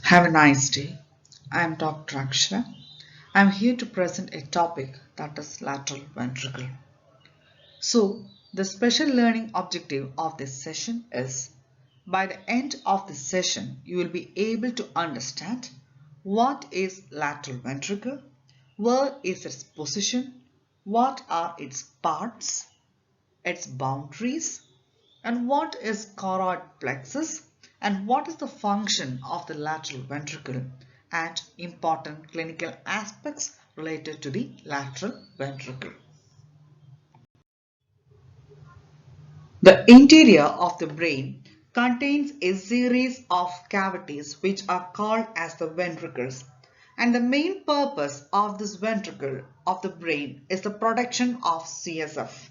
Have a nice day. I am Dr.Akshara. I am here to present a topic that is lateral ventricle. So, the special learning objective of this session is by the end of this session, you will be able to understand what is lateral ventricle, where is its position, what are its parts, its boundaries, and what is choroid plexus, and what is the function of the lateral ventricle, and important clinical aspects related to the lateral ventricle. The interior of the brain contains a series of cavities which are called as the ventricles, and the main purpose of this ventricle of the brain is the production of CSF.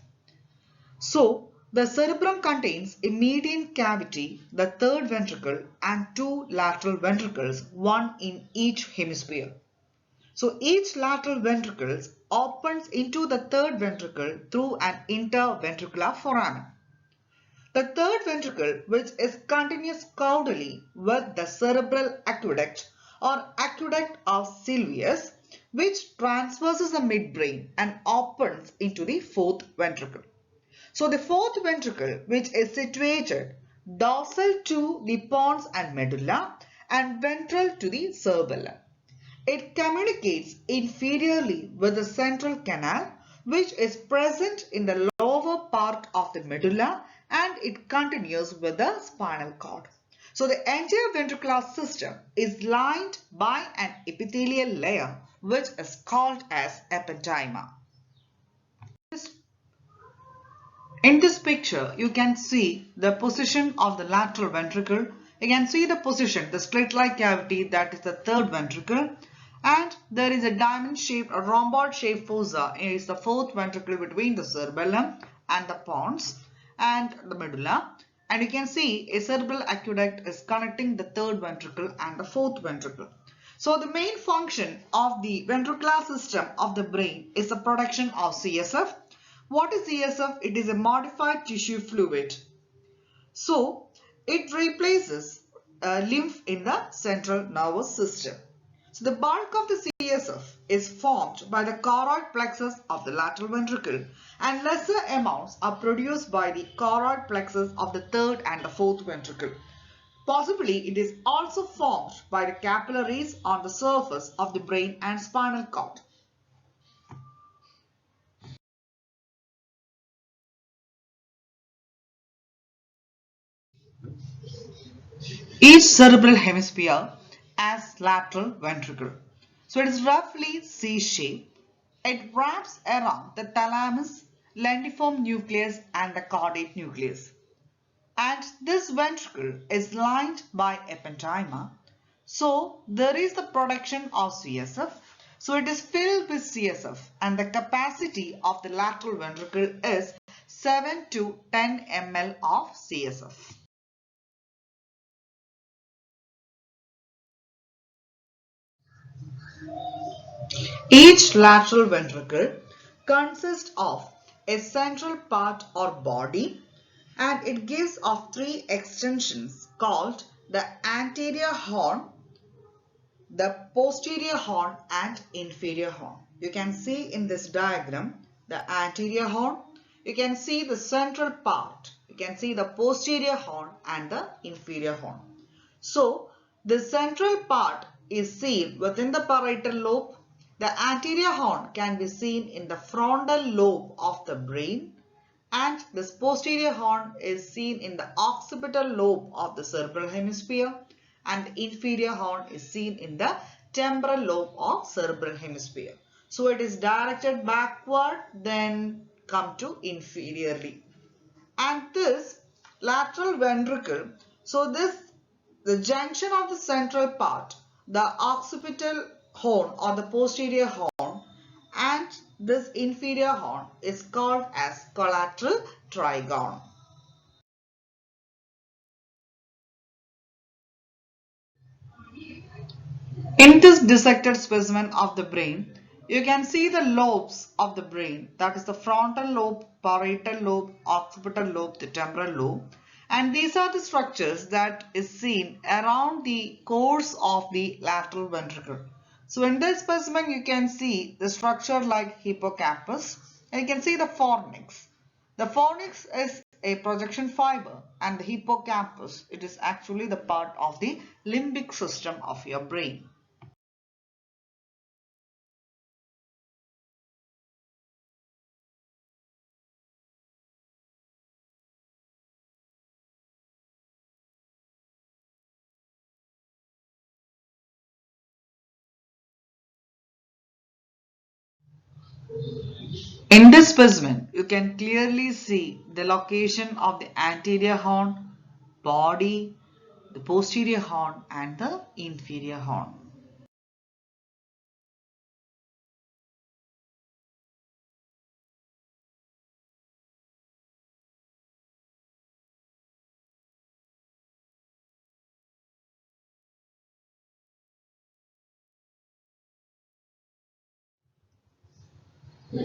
So, the cerebrum contains a median cavity, the third ventricle, and two lateral ventricles, one in each hemisphere. So, each lateral ventricle opens into the third ventricle through an interventricular foramen. The third ventricle, which is continuous caudally with the cerebral aqueduct or aqueduct of Sylvius, which transverses the midbrain and opens into the fourth ventricle. So the fourth ventricle, which is situated dorsal to the pons and medulla and ventral to the cerebellum. It communicates inferiorly with the central canal, which is present in the lower part of the medulla, and it continues with the spinal cord. So the entire ventricular system is lined by an epithelial layer which is called as ependyma. In this picture, you can see the position of the lateral ventricle. You can see the position, the slit-like cavity, that is the third ventricle. And there is a diamond-shaped or rhomboid-shaped fossa. It is the fourth ventricle between the cerebellum and the pons and the medulla. And you can see a cerebral aqueduct is connecting the third ventricle and the fourth ventricle. So the main function of the ventricular system of the brain is the production of CSF. What is CSF? It is a modified tissue fluid. So, it replaces lymph in the central nervous system. So, the bulk of the CSF is formed by the choroid plexus of the lateral ventricle, and lesser amounts are produced by the choroid plexus of the third and the fourth ventricle. Possibly, it is also formed by the capillaries on the surface of the brain and spinal cord. Each cerebral hemisphere has lateral ventricle. So it is roughly C-shaped. It wraps around the thalamus, lentiform nucleus and the caudate nucleus. And this ventricle is lined by ependyma. So there is the production of CSF. So it is filled with CSF, and the capacity of the lateral ventricle is 7 to 10 ml of CSF. Each lateral ventricle consists of a central part or body, and it gives off three extensions called the anterior horn, the posterior horn and inferior horn. You can see in this diagram the anterior horn, you can see the central part, you can see the posterior horn and the inferior horn. So the central part is seen within the parietal lobe. The anterior horn can be seen in the frontal lobe of the brain, and this posterior horn is seen in the occipital lobe of the cerebral hemisphere, and the inferior horn is seen in the temporal lobe of cerebral hemisphere. So it is directed backward, then come to inferiorly. And this lateral ventricle, so the junction of the central part, the occipital horn or the posterior horn, and this inferior horn is called as collateral trigone. In this dissected specimen of the brain, you can see the lobes of the brain, that is the frontal lobe, parietal lobe, occipital lobe, the temporal lobe, And these are the structures that is seen around the course of the lateral ventricle. So in this specimen you can see the structure like hippocampus, and you can see the fornix. The fornix is a projection fiber, and the hippocampus, it is actually the part of the limbic system of your brain. In this specimen, you can clearly see the location of the anterior horn, body, the posterior horn and the inferior horn.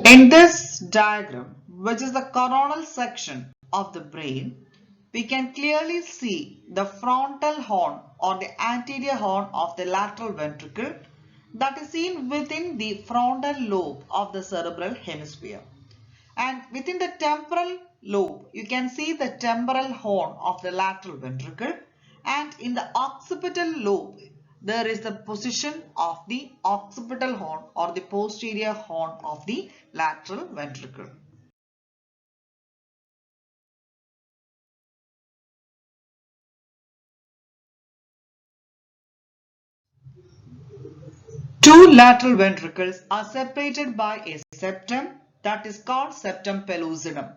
In this diagram, which is the coronal section of the brain, we can clearly see the frontal horn or the anterior horn of the lateral ventricle that is seen within the frontal lobe of the cerebral hemisphere. And within the temporal lobe, you can see the temporal horn of the lateral ventricle. And in the occipital lobe, there is the position of the occipital horn or the posterior horn of the lateral ventricle. Two lateral ventricles are separated by a septum that is called septum pellucidum.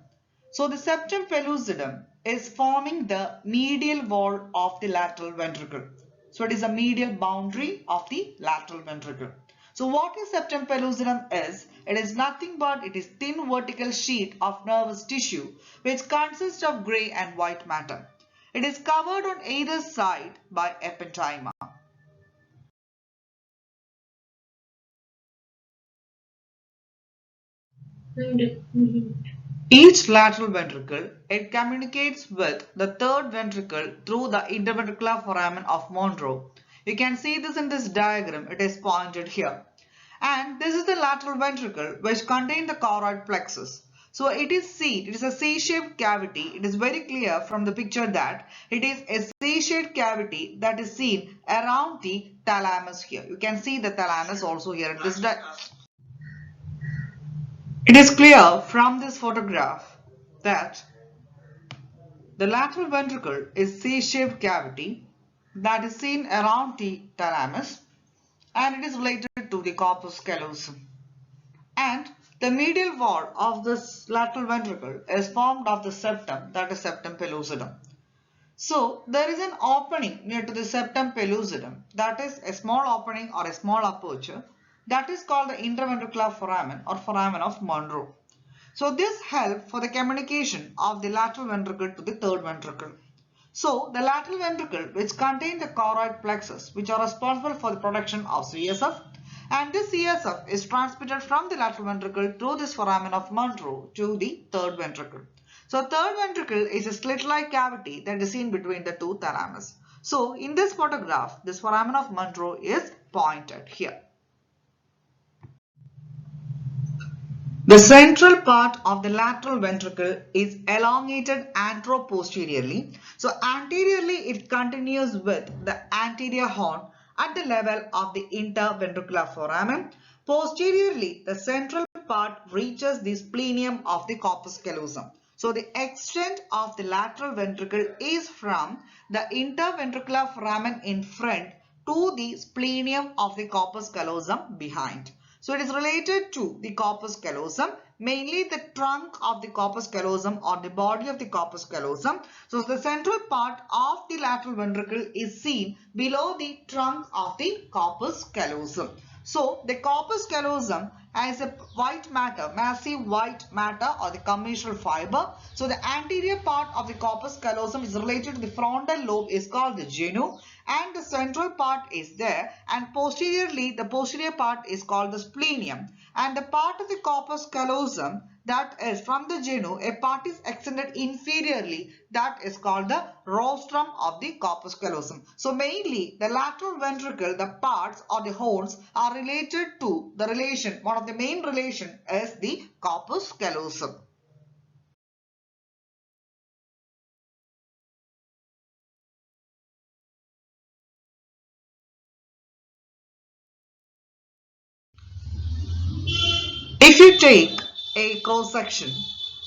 So the septum pellucidum is forming the medial wall of the lateral ventricle. So it is a medial boundary of the lateral ventricle. So what is septum pellucidum is? It is nothing but it is thin vertical sheet of nervous tissue which consists of grey and white matter. It is covered on either side by ependyma. Each lateral ventricle, it communicates with the third ventricle through the interventricular foramen of Monro. You can see this in this diagram, it is pointed here. And this is the lateral ventricle which contains the choroid plexus. So it is a C-shaped cavity. It is very clear from the picture that it is a C-shaped cavity that is seen around the thalamus here. You can see the thalamus also here in this diagram. It is clear from this photograph that the lateral ventricle is C-shaped cavity that is seen around the thalamus, and it is related to the corpus callosum. And the medial wall of this lateral ventricle is formed of the septum, that is septum pellucidum. So there is an opening near to the septum pellucidum, that is a small opening or a small aperture, that is called the interventricular foramen or foramen of Monro. So this helps for the communication of the lateral ventricle to the third ventricle. So the lateral ventricle, which contain the choroid plexus, which are responsible for the production of CSF, and this CSF is transmitted from the lateral ventricle through this foramen of Monro to the third ventricle. So third ventricle is a slit-like cavity that is seen between the two thalamus. So in this photograph, this foramen of Monro is pointed here. The central part of the lateral ventricle is elongated anteroposteriorly. So anteriorly it continues with the anterior horn at the level of the interventricular foramen. Posteriorly, the central part reaches the splenium of the corpus callosum. So the extent of the lateral ventricle is from the interventricular foramen in front to the splenium of the corpus callosum behind. So it is related to the corpus callosum, mainly the trunk of the corpus callosum or the body of the corpus callosum. So the central part of the lateral ventricle is seen below the trunk of the corpus callosum. So the corpus callosum has a white matter, massive white matter or the commissural fiber. So the anterior part of the corpus callosum is related to the frontal lobe is called the genu, and the central part is there, and posteriorly the posterior part is called the splenium, and the part of the corpus callosum that is from the genu, a part is extended inferiorly, that is called the rostrum of the corpus callosum. So mainly the lateral ventricle, the parts or the horns are related to the relation, one of the main relation is the corpus callosum. If you take a cross section,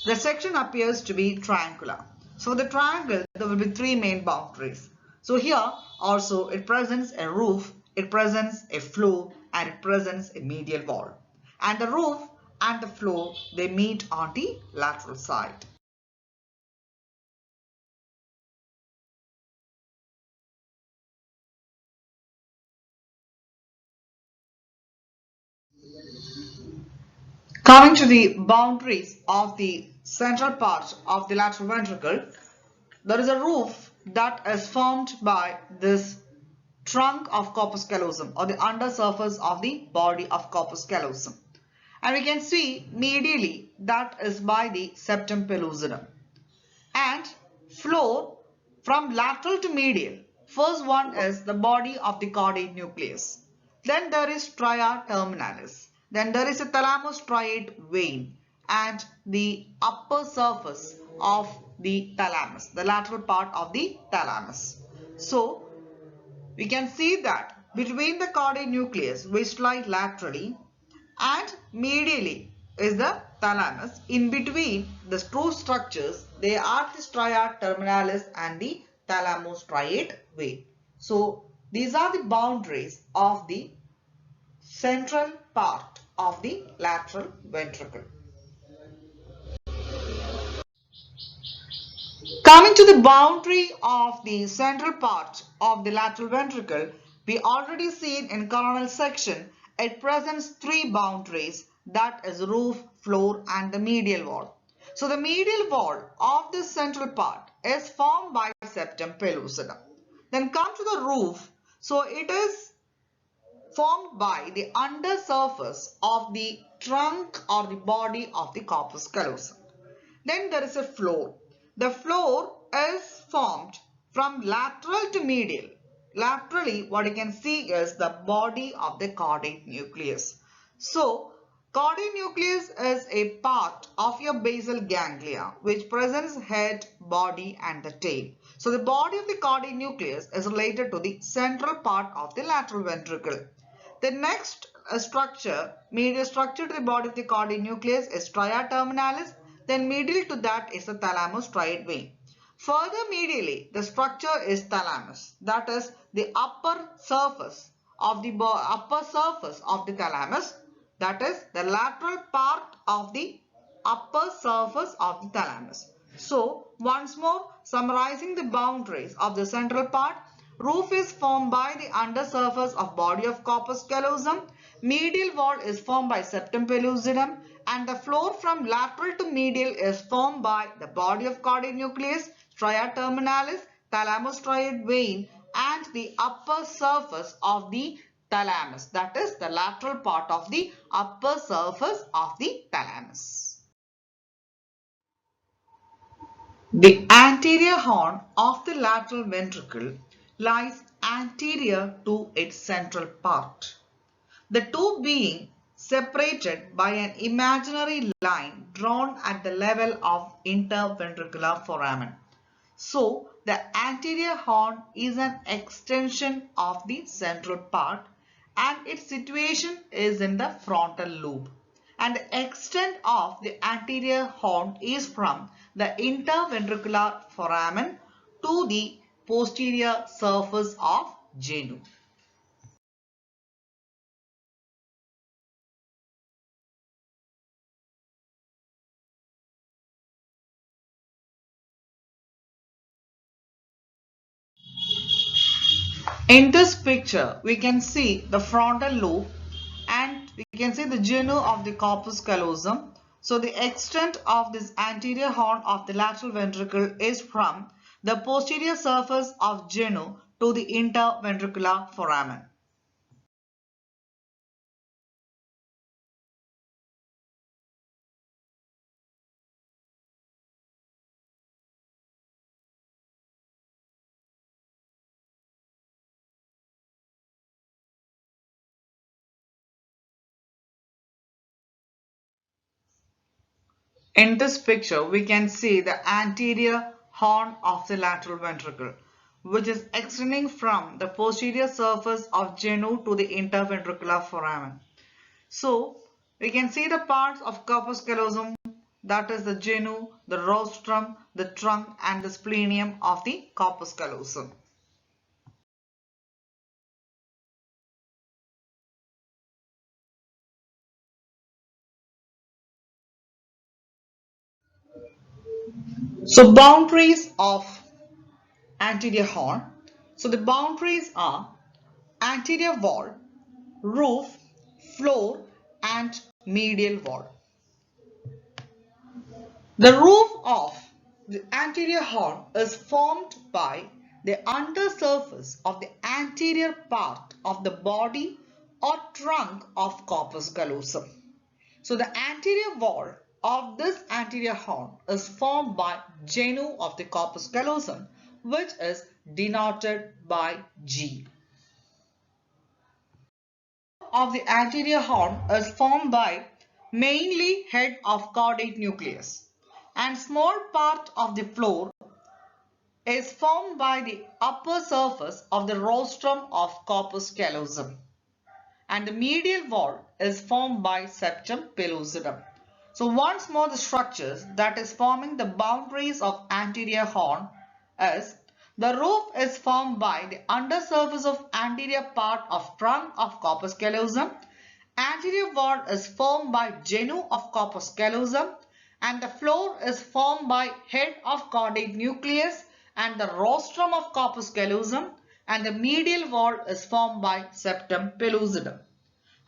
the section appears to be triangular. So the triangle, there will be three main boundaries. So here also it presents a roof, it presents a floor, and it presents a medial wall. And the roof and the floor, they meet on the lateral side. Coming to the boundaries of the central part of the lateral ventricle, there is a roof that is formed by this trunk of corpus callosum or the undersurface of the body of corpus callosum. And we can see medially that is by the septum pellucidum. And floor from lateral to medial. First one is the body of the caudate nucleus. Then there is stria terminalis. Then there is a thalamus striate vein and the upper surface of the thalamus, the lateral part of the thalamus. So we can see that between the caudate nucleus which lies laterally and medially is the thalamus. In between the two structures, they are the stria terminalis and the thalamus striate vein. So these are the boundaries of the central part of the lateral ventricle. Coming to the boundary of the central part of the lateral ventricle, we already seen in coronal section, it presents three boundaries, that is roof, floor and the medial wall. So the medial wall of this central part is formed by septum pellucidum. Then come to the roof. So it is formed by the undersurface of the trunk or the body of the corpus callosum. Then there is a floor. The floor is formed from lateral to medial. Laterally, what you can see is the body of the caudate nucleus. So, caudate nucleus is a part of your basal ganglia which presents head, body and the tail. So, the body of the caudate nucleus is related to the central part of the lateral ventricle. The next structure, medial structure to the body of the caudate nucleus is stria terminalis. Then medial to that is the thalamus striate vein. Further medially, the structure is thalamus. That is the upper surface of the thalamus. That is the lateral part of the upper surface of the thalamus. So, once more summarizing the boundaries of the central part, roof is formed by the undersurface of body of corpus callosum. Medial wall is formed by septum pellucidum and the floor from lateral to medial is formed by the body of caudate nucleus, stria terminalis, thalamus striate vein and the upper surface of the thalamus. That is the lateral part of the upper surface of the thalamus. The anterior horn of the lateral ventricle lies anterior to its central part, the two being separated by an imaginary line drawn at the level of interventricular foramen. So, the anterior horn is an extension of the central part and its situation is in the frontal lobe. And the extent of the anterior horn is from the interventricular foramen to the posterior surface of genu. In this picture, we can see the frontal lobe and we can see the genu of the corpus callosum. So the extent of this anterior horn of the lateral ventricle is from the posterior surface of genu to the interventricular foramen. In this picture, we can see the anterior horn of the lateral ventricle, which is extending from the posterior surface of genu to the interventricular foramen. So, we can see the parts of corpus callosum, that is the genu, the rostrum, the trunk and the splenium of the corpus callosum. So, boundaries of anterior horn. So, the boundaries are anterior wall, roof, floor and medial wall. The roof of the anterior horn is formed by the undersurface of the anterior part of the body or trunk of corpus callosum. So the anterior wall of this anterior horn is formed by genu of the corpus callosum, which is denoted by G. Of the anterior horn is formed by mainly head of caudate nucleus, and small part of the floor is formed by the upper surface of the rostrum of corpus callosum, and the medial wall is formed by septum pellucidum. So once more, the structures that is forming the boundaries of anterior horn is: the roof is formed by the undersurface of anterior part of trunk of corpus callosum. Anterior wall is formed by genu of corpus callosum, and the floor is formed by head of caudate nucleus and the rostrum of corpus callosum, and the medial wall is formed by septum pellucidum.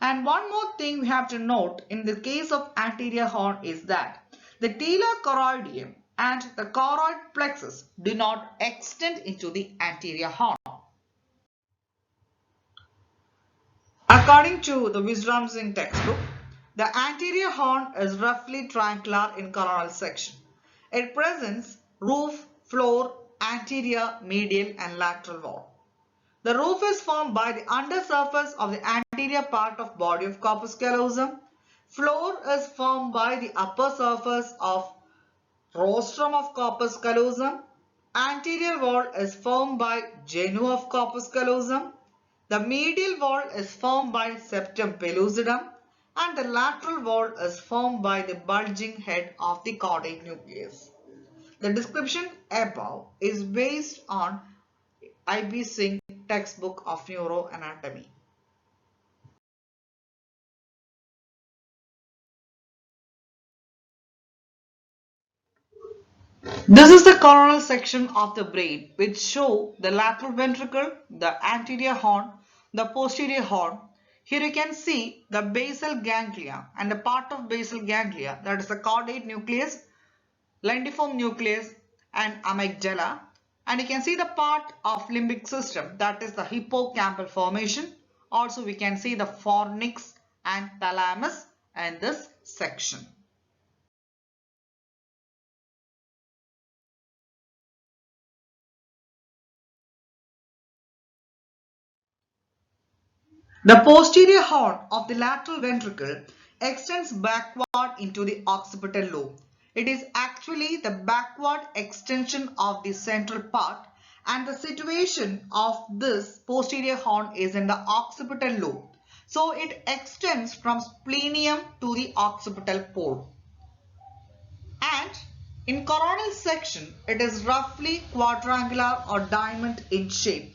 And one more thing we have to note in the case of anterior horn is that the talar choroidium and the choroid plexus do not extend into the anterior horn. According to the Wisdom Singh textbook, the anterior horn is roughly triangular in coronal section. It presents roof, floor, anterior, medial and lateral wall. The roof is formed by the undersurface of the anterior part of body of corpus callosum. Floor is formed by the upper surface of rostrum of corpus callosum. Anterior wall is formed by genu of corpus callosum. The medial wall is formed by septum pellucidum, and the lateral wall is formed by the bulging head of the caudate nucleus. The description above is based on I.B. Singh textbook of neuroanatomy. This is the coronal section of the brain which show the lateral ventricle, the anterior horn, the posterior horn. Here you can see the basal ganglia and the part of basal ganglia, that is the caudate nucleus, lentiform nucleus and amygdala. And you can see the part of limbic system, that is the hippocampal formation. Also we can see the fornix and thalamus in this section. The posterior horn of the lateral ventricle extends backward into the occipital lobe. It is actually the backward extension of the central part, and the situation of this posterior horn is in the occipital lobe. So it extends from splenium to the occipital pole. And in coronal section, it is roughly quadrangular or diamond in shape.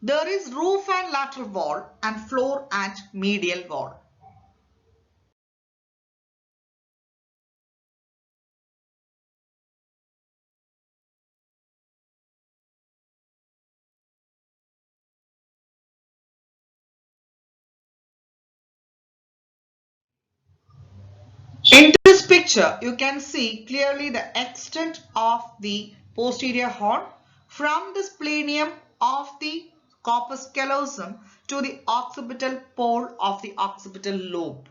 There is roof and lateral wall and floor and medial wall. In this picture, you can see clearly the extent of the posterior horn from the splenium of the corpus callosum to the occipital pole of the occipital lobe.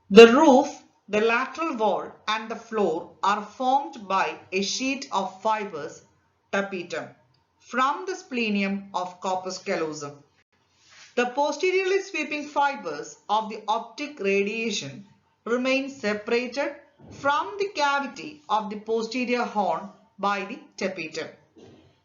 The roof the lateral wall and the floor are formed by a sheet of fibers, tapetum, from the splenium of corpus callosum. The posteriorly sweeping fibers of the optic radiation remain separated from the cavity of the posterior horn by the tapetum.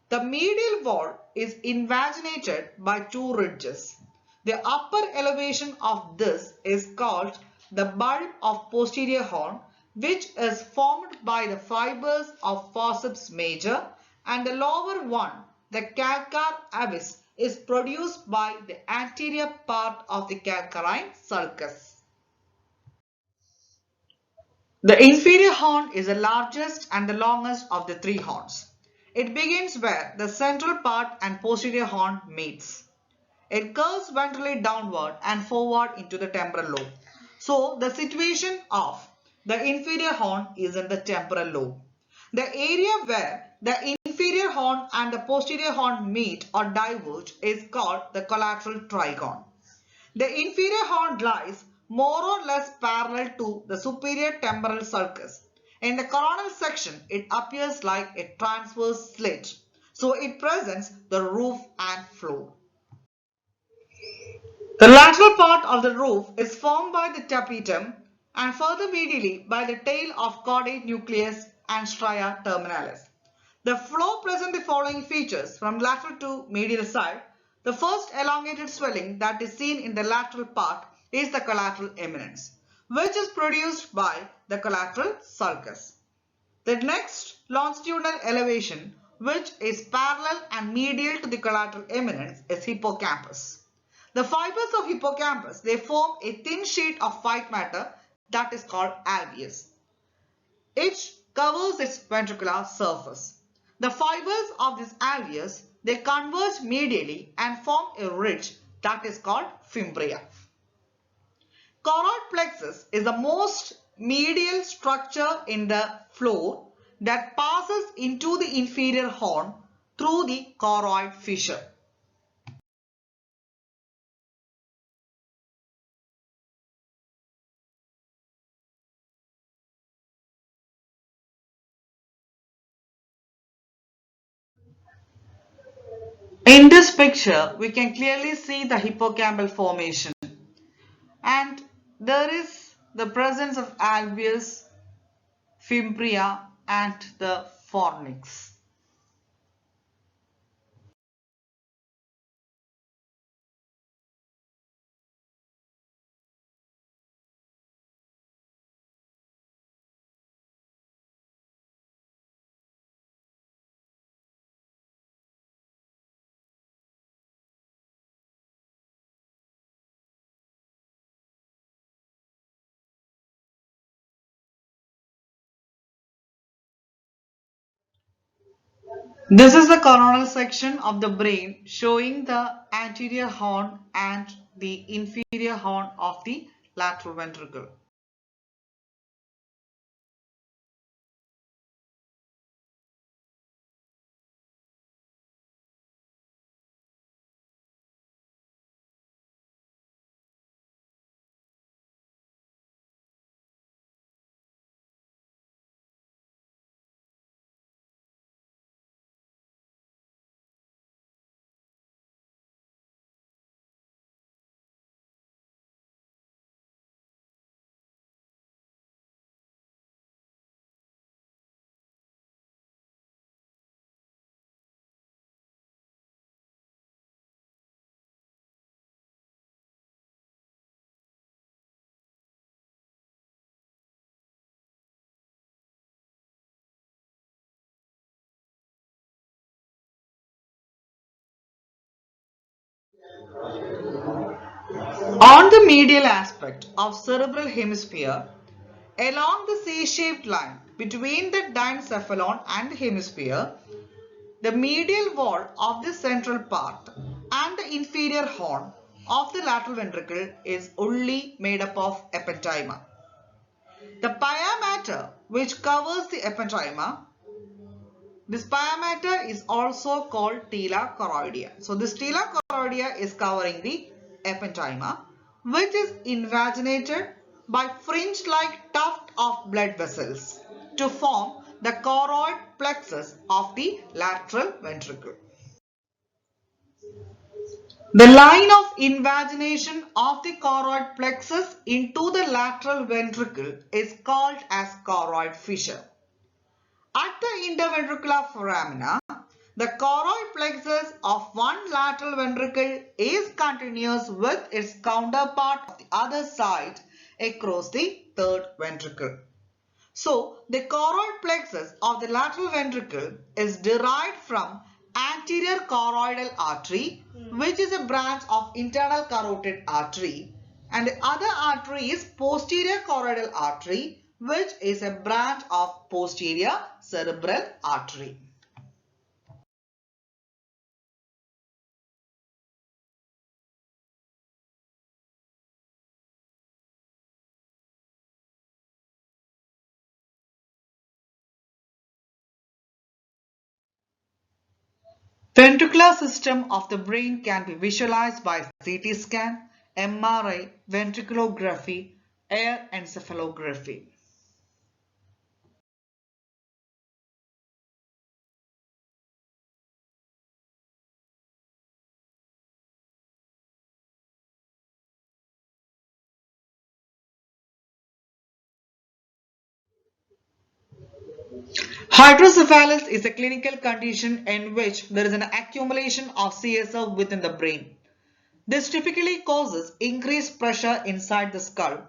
The medial wall is invaginated by two ridges. The upper elevation of this is called the bulb of posterior horn, which is formed by the fibers of forceps major, and the lower one, the calcar abyss, is produced by the anterior part of the calcarine sulcus. The inferior horn is the largest and the longest of the three horns. It begins where the central part and posterior horn meets. It curves ventrally downward and forward into the temporal lobe. So the situation of the inferior horn is in the temporal lobe. The area where the inferior horn and the posterior horn meet or diverge is called the collateral trigone. The inferior horn lies more or less parallel to the superior temporal sulcus. In the coronal section, it appears like a transverse slit. So it presents the roof and floor. The lateral part of the roof is formed by the tapetum and further medially by the tail of caudate nucleus and stria terminalis. The floor presents the following features from lateral to medial side. The first elongated swelling that is seen in the lateral part is the collateral eminence, which is produced by the collateral sulcus. The next longitudinal elevation, which is parallel and medial to the collateral eminence, is hippocampus. The fibers of hippocampus, they form a thin sheet of white matter that is called alveus. It covers its ventricular surface. The fibers of this alveus, they converge medially and form a ridge that is called fimbria. Choroid plexus is the most medial structure in the floor that passes into the inferior horn through the choroid fissure. In this picture, we can clearly see the hippocampal formation, and there is the presence of alveus, fimbria and the fornix. This is the coronal section of the brain showing the anterior horn and the inferior horn of the lateral ventricle. On the medial aspect of cerebral hemisphere, along the C-shaped line between the diencephalon and the hemisphere, the medial wall of the central part and the inferior horn of the lateral ventricle is only made up of ependyma. The pia mater which covers the ependyma, this pia mater is also called tela choroidea. So this tela choroidea is covering the ependyma, which is invaginated by fringe-like tuft of blood vessels to form the choroid plexus of the lateral ventricle. The line of invagination of the choroid plexus into the lateral ventricle is called as choroid fissure. At the interventricular foramina, the choroid plexus of one lateral ventricle is continuous with its counterpart of the other side across the third ventricle. So, the choroid plexus of the lateral ventricle is derived from anterior choroidal artery, which is a branch of internal carotid artery, and the other artery is posterior choroidal artery, which is a branch of posterior cerebral artery. Ventricular system of the brain can be visualized by CT scan, MRI, ventriculography, air encephalography. Hydrocephalus is a clinical condition in which there is an accumulation of CSF within the brain. This typically causes increased pressure inside the skull.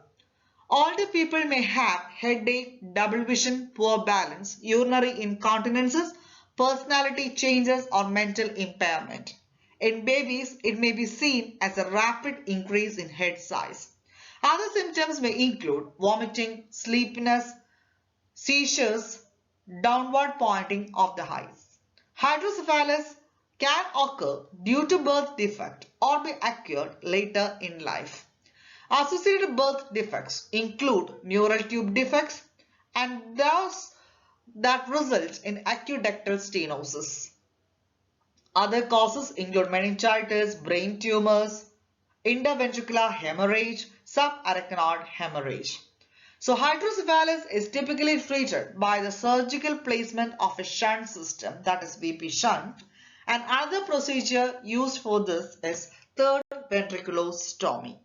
Older people may have headache, double vision, poor balance, urinary incontinences, personality changes or mental impairment. In babies, it may be seen as a rapid increase in head size. Other symptoms may include vomiting, sleepiness, seizures, downward pointing of the eyes. Hydrocephalus can occur due to birth defect or be acquired later in life. Associated birth defects include neural tube defects and those that result in aqueductal stenosis. Other causes include meningitis, brain tumors, interventricular hemorrhage, subarachnoid hemorrhage. So hydrocephalus is typically treated by the surgical placement of a shunt system, that is VP shunt, and another procedure used for this is third ventriculostomy.